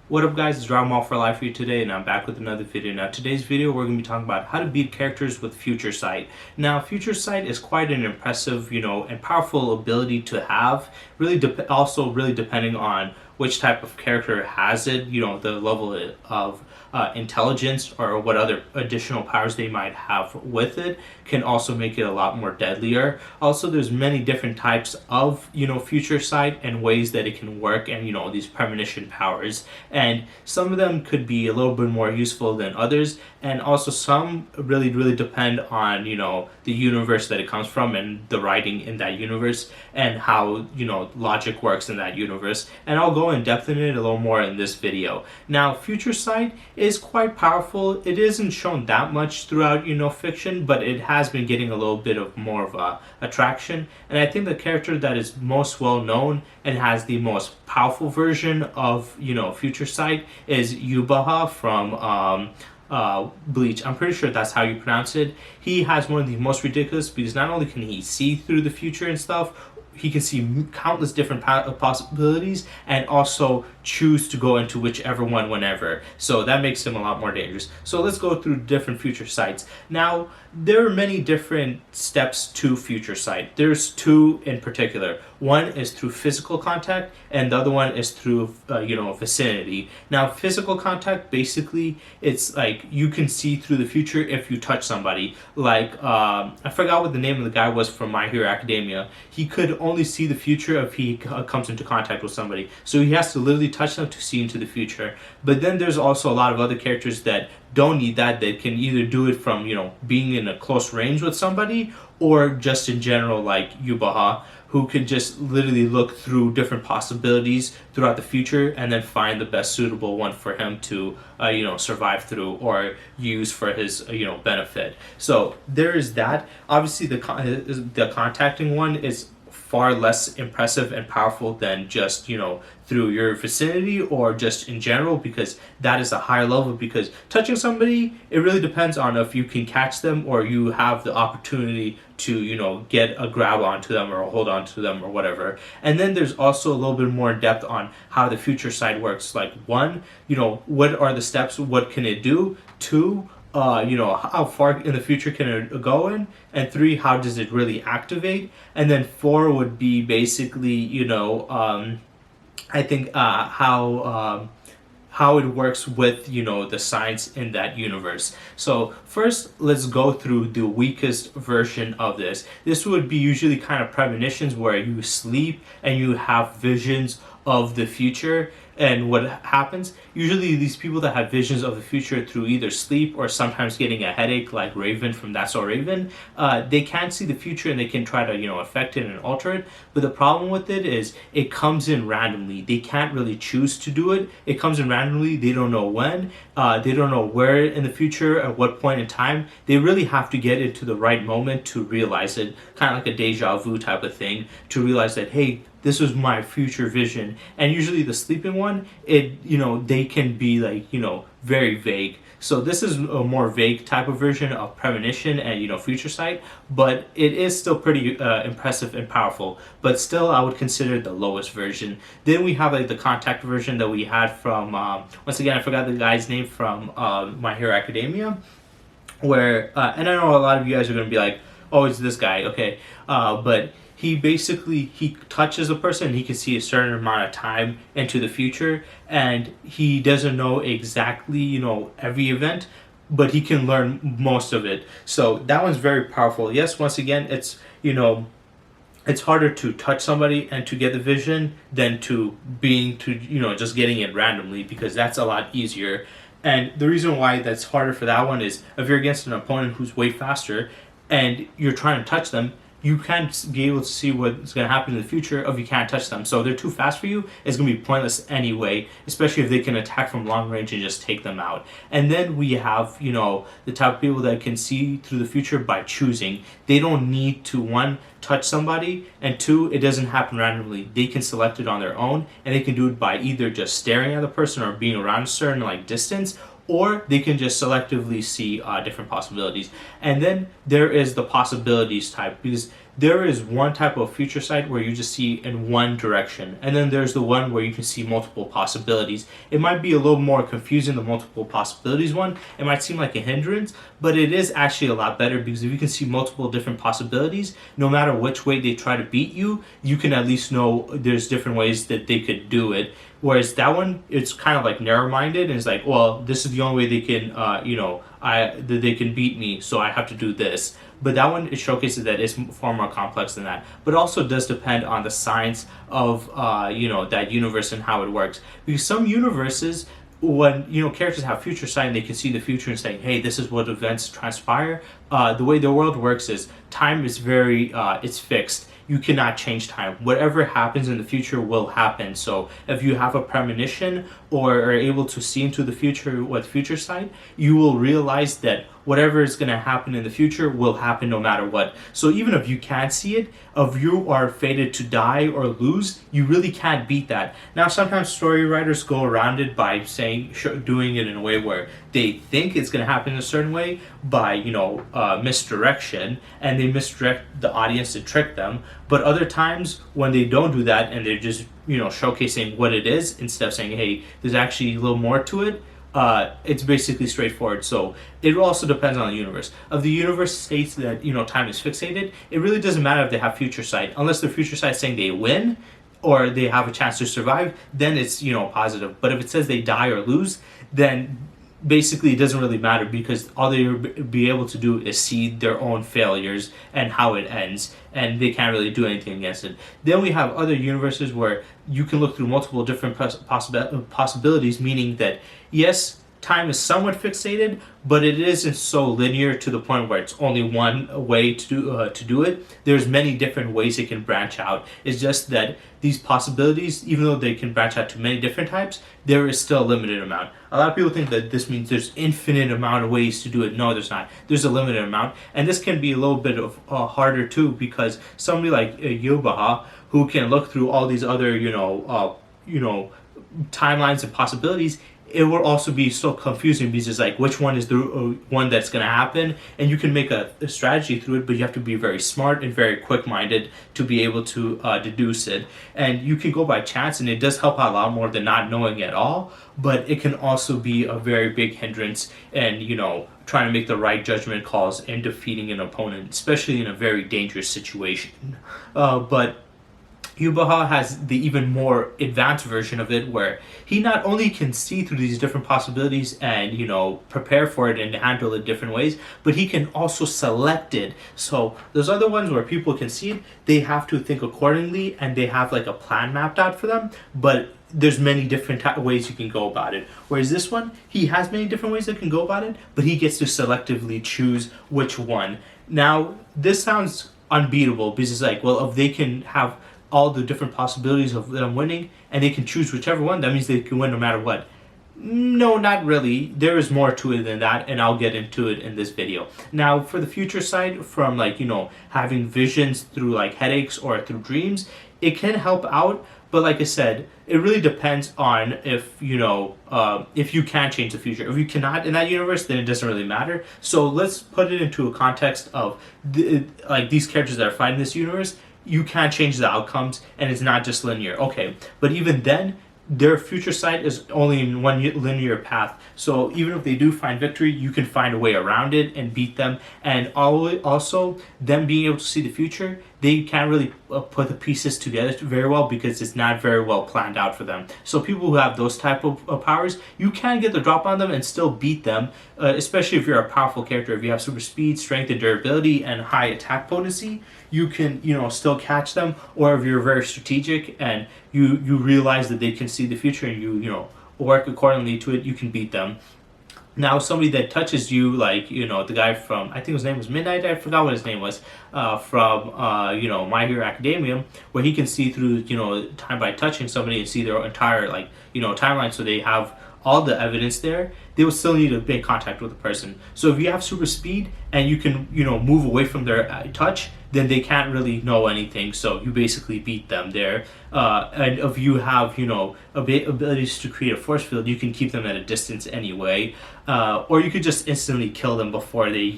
What up guys, it's Dragon Ball for Life here today, and I'm back with another video. Now today's video we're going to be talking about how to beat characters with Future Sight. Now Future Sight is quite an impressive, and powerful ability to have, also really depending on which type of character has it, the level of intelligence or what other additional powers they might have with it can also make it a lot more deadlier. Also, there's many different types of Future Sight and ways that it can work, and these premonition powers, and some of them could be a little bit more useful than others, and also some really depend on the universe that it comes from and the writing in that universe and how logic works in that universe, and I'll go in depth in it a little more in this video. Now Future Sight is quite powerful. It isn't shown that much throughout fiction, but it has been getting a little bit of more of a attraction, and I think the character that is most well known and has the most powerful version of Future Sight is Yubaha from Bleach. I'm pretty sure that's how you pronounce it. He has one of the most ridiculous, because not only can he see through the future and stuff, he can see countless different possibilities and also choose to go into whichever one whenever. So that makes him a lot more dangerous. So let's go through different Future Sights. Now, there are many different steps to Future Sight. There's two in particular. One is through physical contact, and the other one is through, vicinity. Now, physical contact, basically, it's like you can see through the future if you touch somebody. Like, I forgot what the name of the guy was from My Hero Academia. He could only see the future if he comes into contact with somebody. So he has to literally touch them to see into the future. But then there's also a lot of other characters that don't need that. They can either do it from, being in a close range with somebody, or just in general, like Yubaha, who can just literally look through different possibilities throughout the future and then find the best suitable one for him to, survive through or use for his, benefit. So there is that. Obviously, the contacting one is far less impressive and powerful than just through your vicinity or just in general, because that is a higher level. Because touching somebody, it really depends on if you can catch them or you have the opportunity to get a grab onto them or hold on to them or whatever. And then there's also a little bit more in depth on how the Future Sight works. Like, one, what are the steps, what can it do? Two, how far in the future can it go in? And three, how does it really activate? And then four would be basically, I think how it works with the science in that universe. So first, let's go through the weakest version of this. This would be usually kind of premonitions, where you sleep and you have visions of the future. And what happens, usually these people that have visions of the future through either sleep or sometimes getting a headache, like Raven from That's So Raven, they can see the future and they can try to affect it and alter it. But the problem with it is it comes in randomly. They can't really choose to do it. It comes in randomly. They don't know when. They don't know where in the future, at what point in time. They really have to get into the right moment to realize it, kind of like a deja vu type of thing, to realize that, hey, this was my future vision. And usually the sleeping one, they can be like, very vague. So this is a more vague type of version of premonition and, Future Sight, but it is still pretty impressive and powerful. But still, I would consider it the lowest version. Then we have like the contact version that we had from, once again, I forgot the guy's name from My Hero Academia, where, and I know a lot of you guys are going to be like, oh, it's this guy, okay, but he touches a person and he can see a certain amount of time into the future, and he doesn't know exactly every event, but he can learn most of it. So that one's very powerful. Yes, once again, it's it's harder to touch somebody and to get the vision than to just getting it randomly, because that's a lot easier. And the reason why that's harder for that one is if you're against an opponent who's way faster and you're trying to touch them, you can't be able to see what's going to happen in the future if you can't touch them. So if they're too fast for you, it's going to be pointless anyway, especially if they can attack from long range and just take them out. And then we have, the type of people that can see through the future by choosing. They don't need to, one, touch somebody, and two, it doesn't happen randomly. They can select it on their own, and they can do it by either just staring at the person or being around a certain distance, or they can just selectively see different possibilities. And then there is the possibilities type, because there is one type of future sight where you just see in one direction, and then there's the one where you can see multiple possibilities. It might be a little more confusing, the multiple possibilities one. It might seem like a hindrance, but it is actually a lot better, because if you can see multiple different possibilities, no matter which way they try to beat you, you can at least know there's different ways that they could do it. Whereas that one, it's kind of like narrow-minded, and it's like, well, this is the only way they can, they can beat me, so I have to do this. But that one, it showcases that it's far more complex than that. But it also does depend on the science of, that universe and how it works. Because some universes, when characters have future sight and they can see the future and say, hey, this is what events transpire, the way the world works is time is very it's fixed. You cannot change time. Whatever happens in the future will happen. So if you have a premonition or are able to see into the future with future sight, you will realize that whatever is going to happen in the future will happen no matter what. So even if you can't see it, if you are fated to die or lose, you really can't beat that. Now, sometimes story writers go around it by doing it in a way where they think it's going to happen in a certain way by, misdirection, and they misdirect the audience to trick them. But other times when they don't do that and they're just, showcasing what it is instead of saying, hey, there's actually a little more to it, it's basically straightforward. So it also depends on the universe. If the universe states that time is fixated, it really doesn't matter if they have future sight, unless the future sight is saying they win or they have a chance to survive. Then it's positive. But if it says they die or lose, then basically it doesn't really matter, because all they'll be able to do is see their own failures and how it ends, and they can't really do anything against it. Then we have other universes where you can look through multiple different possibilities, meaning that yes, time is somewhat fixated, but it isn't so linear to the point where it's only one way to do it. There's many different ways it can branch out. It's just that these possibilities, even though they can branch out to many different types, there is still a limited amount. A lot of people think that this means there's infinite amount of ways to do it. No, there's not. There's a limited amount, and this can be a little bit of harder too, because somebody like Yubaha, who can look through all these other timelines and possibilities, it will also be so confusing, because it's like, which one is the one that's going to happen? And you can make a strategy through it, but you have to be very smart and very quick-minded to be able to deduce it. And you can go by chance, and it does help out a lot more than not knowing at all, but it can also be a very big hindrance and, trying to make the right judgment calls and defeating an opponent, especially in a very dangerous situation. But Yubaha has the even more advanced version of it, where he not only can see through these different possibilities and, prepare for it and handle it different ways, but he can also select it. So those other ones where people can see it, they have to think accordingly and they have like a plan mapped out for them, but there's many different ways you can go about it. Whereas this one, he has many different ways that can go about it, but he gets to selectively choose which one. Now, this sounds unbeatable, because it's like, well, if they can have all the different possibilities of them winning and they can choose whichever one, that means they can win no matter what. No, not really. There is more to it than that, and I'll get into it in this video. Now, for the future side, from having visions through like headaches or through dreams, it can help out, but like I said, it really depends on if you can change the future. If you cannot in that universe, then it doesn't really matter. So let's put it into a context of these characters that are fighting this universe. You can't change the outcomes, and it's not just linear. Okay, but even then, their future sight is only in one linear path. So even if they do find victory, you can find a way around it and beat them. And also, them being able to see the future, they can't really put the pieces together very well, because it's not very well planned out for them. So people who have those type of powers, you can get the drop on them and still beat them, especially if you're a powerful character. If you have super speed, strength, and durability, and high attack potency, you can still catch them. Or if you're very strategic and you realize that they can see the future and you work accordingly to it, you can beat them. Now, somebody that touches you, like, the guy from, I think his name was Midnight, I forgot what his name was, from, My Hero Academia, where he can see through, time by touching somebody and see their entire, timeline, so they have all the evidence there, they will still need to make contact with the person. So if you have super speed and you can, move away from their touch, then they can't really know anything. So you basically beat them there. And if you have, abilities to create a force field, you can keep them at a distance anyway. Or you could just instantly kill them before they,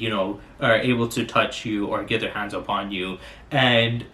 are able to touch you or get their hands upon you. And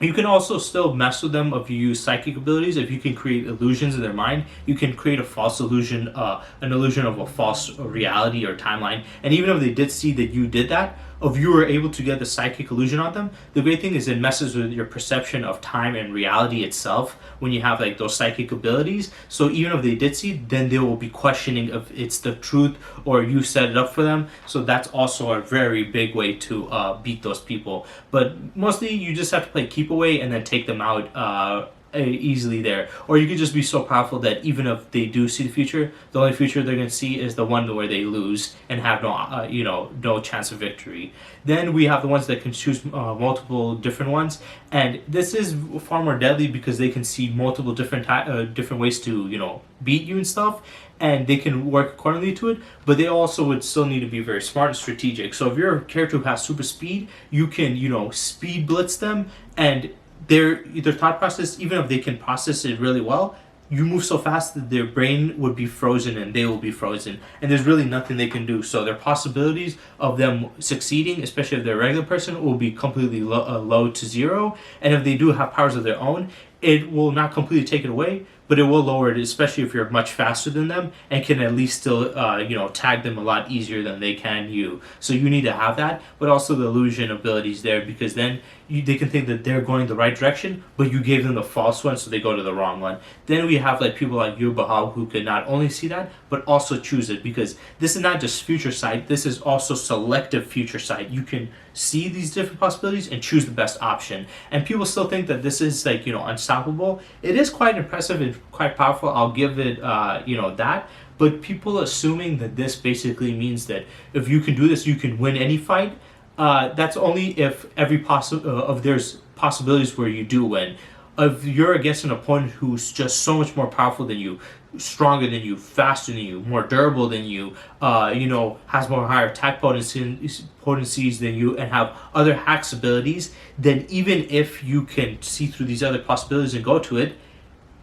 you can also still mess with them if you use psychic abilities. If you can create illusions in their mind, you can create a false illusion, an illusion of a false reality or timeline. And even if they did see that you did that, if you were able to get the psychic illusion on them, the great thing is it messes with your perception of time and reality itself when you have like those psychic abilities. So even if they did see, then they will be questioning if it's the truth or you set it up for them. So that's also a very big way to beat those people. But mostly you just have to play keep away and then take them out easily there. Or you could just be so powerful that even if they do see the future, the only future they're going to see is the one where they lose and have no chance of victory. Then we have the ones that can choose multiple different ones, and this is far more deadly because they can see multiple different ways to beat you and stuff, and they can work accordingly to it, but they also would still need to be very smart and strategic. So if you're a character who has super speed, you can speed blitz them, and their thought process, even if they can process it really well, you move so fast that their brain would be frozen and they will be frozen, and there's really nothing they can do. So their possibilities of them succeeding, especially if they're a regular person, will be completely low to zero. And if they do have powers of their own, it will not completely take it away, but it will lower it, especially if you're much faster than them and can at least still tag them a lot easier than they can you. So you need to have that, but also the illusion abilities there, because then they can think that they're going the right direction, but you gave them the false one, so they go to the wrong one. Then we have like people like Yubaha who could not only see that, but also choose it, because this is not just future sight, this is also selective future sight. You can see these different possibilities and choose the best option. And people still think that this is like, unstoppable. It is quite impressive and quite powerful. I'll give it, that. But people assuming that this basically means that if you can do this, you can win any fight. That's only if there's possibilities where you do win. If you're against an opponent who's just so much more powerful than you, stronger than you, faster than you, more durable than you, has more higher attack potencies than you, and have other hacks abilities, then even if you can see through these other possibilities and go to it,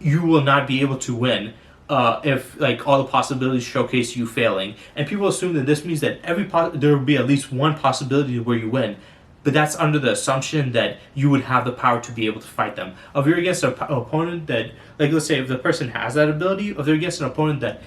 you will not be able to win. If like all the possibilities showcase you failing, and people assume that this means that there will be at least one possibility where you win, but that's under the assumption that you would have the power to be able to fight them. If you're against an opponent that, like, let's say if the person has that ability, if they're against an opponent that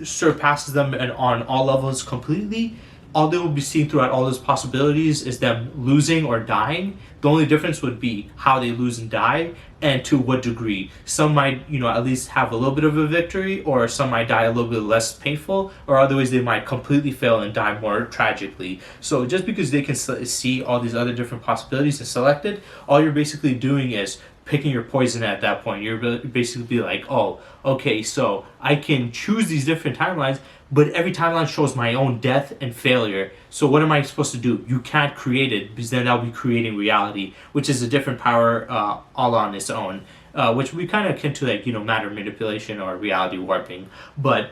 surpasses them and on all levels completely, all they will be seeing throughout all those possibilities is them losing or dying. The only difference would be how they lose and die, and to what degree. Some might, at least have a little bit of a victory, or some might die a little bit less painful, or other ways they might completely fail and die more tragically. So just because they can see all these other different possibilities and select it, all you're basically doing is picking your poison at that point. You're basically like, oh, okay, so I can choose these different timelines, but every timeline shows my own death and failure. So what am I supposed to do? You can't create it, because then I'll be creating reality, which is a different power all on its own, which we kind of akin to like, matter manipulation or reality warping. But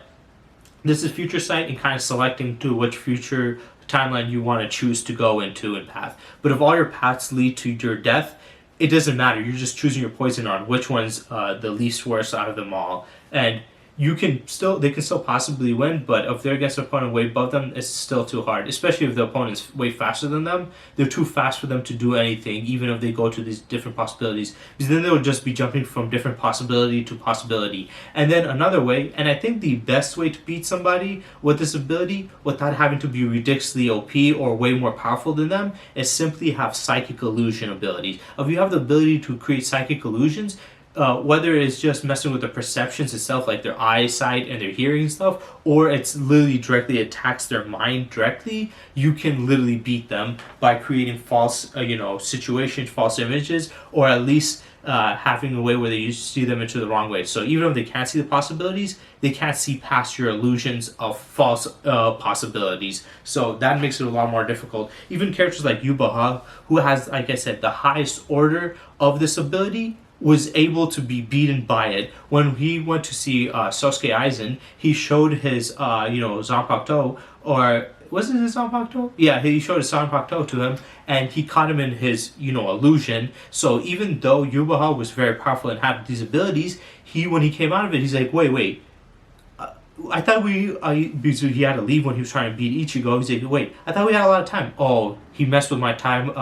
this is future sight and kind of selecting to which future timeline you want to choose to go into and path. But if all your paths lead to your death, it doesn't matter. You're just choosing your poison on which one's the least worst out of them all. And they can still possibly win, but if they're against an opponent way above them, it's still too hard. Especially if the opponent's way faster than them, they're too fast for them to do anything, even if they go to these different possibilities, because then they'll just be jumping from different possibility to possibility. And then another way, and I think the best way to beat somebody with this ability without having to be ridiculously OP or way more powerful than them, is simply have psychic illusion abilities. If you have the ability to create psychic illusions, whether it's just messing with the perceptions itself, like their eyesight and their hearing stuff, or it's literally directly attacks their mind directly, you can literally beat them by creating false, situations, false images, or at least having a way where they see them into the wrong way. So even if they can't see the possibilities, they can't see past your illusions of false possibilities. So that makes it a lot more difficult. Even characters like Yubaha, who has, like I said, the highest order of this ability, was able to be beaten by it. When he went to see Sosuke Aizen, he showed his Zanpakuto, or was it his Zanpakuto? Yeah, he showed his Zanpakuto to him, and he caught him in his illusion. So even though Yubaha was very powerful and had these abilities, when he came out of it, he's like, wait. I thought because he had to leave when he was trying to beat Ichigo. He's like, wait, I thought we had a lot of time. Oh, he messed with my time,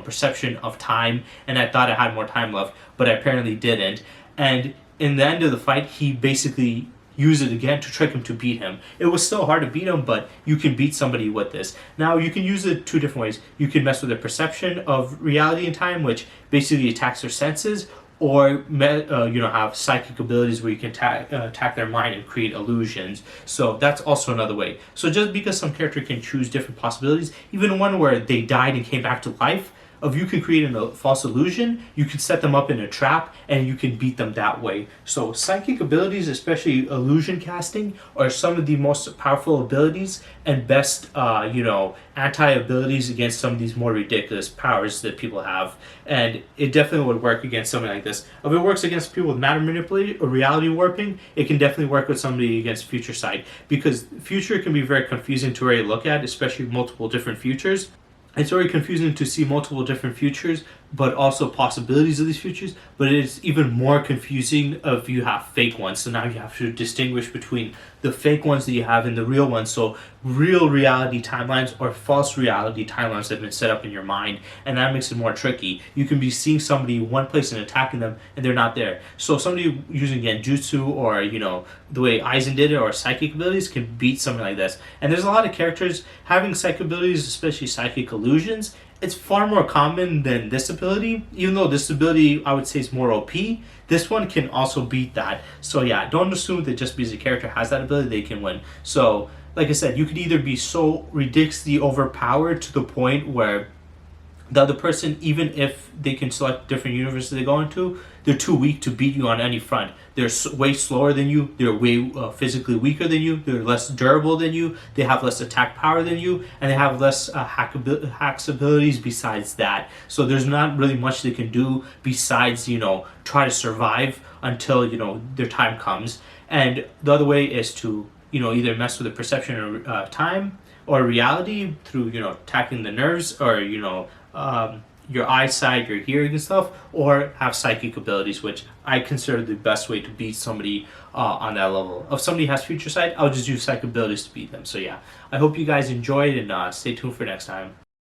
perception of time, and I thought I had more time left, but I apparently didn't. And in the end of the fight, he basically used it again to trick him to beat him. It was still hard to beat him, but you can beat somebody with this. Now, you can use it two different ways. You can mess with their perception of reality and time, which basically attacks their senses, or have psychic abilities where you can attack their mind and create illusions. So that's also another way. So just because some character can choose different possibilities, even one where they died and came back to life, if you can create a false illusion, you can set them up in a trap and you can beat them that way. So psychic abilities, especially illusion casting, are some of the most powerful abilities and best anti-abilities against some of these more ridiculous powers that people have. And it definitely would work against something like this. If it works against people with matter manipulation or reality warping, it can definitely work with somebody against future sight, because future can be very confusing to really look at, especially multiple different futures. It's very confusing to see multiple different futures, but also possibilities of these futures. But it's even more confusing if you have fake ones. So now you have to distinguish between the fake ones that you have and the real ones. So real reality timelines or false reality timelines that have been set up in your mind. And that makes it more tricky. You can be seeing somebody in one place and attacking them, and they're not there. So somebody using genjutsu or, the way Aizen did it, or psychic abilities, can beat something like this. And there's a lot of characters having psychic abilities, especially psychic illusions. It's far more common than this ability. Even though this ability, I would say, is more OP, this one can also beat that. So yeah, don't assume that just because a character has that ability, they can win. So, like I said, you could either be so ridiculously overpowered to the point where the other person, even if they can select different universes they go into, they're too weak to beat you on any front. They're way slower than you, they're way physically weaker than you, they're less durable than you, they have less attack power than you, and they have less hacks abilities besides that. So there's not really much they can do besides, try to survive until, their time comes. And the other way is to, either mess with the perception of time or reality through, attacking the nerves, or, your eyesight, your hearing and stuff, or have psychic abilities, which I consider the best way to beat somebody on that level. If somebody has future sight, I'll just use psychic abilities to beat them. So yeah, I hope you guys enjoyed, and stay tuned for next time.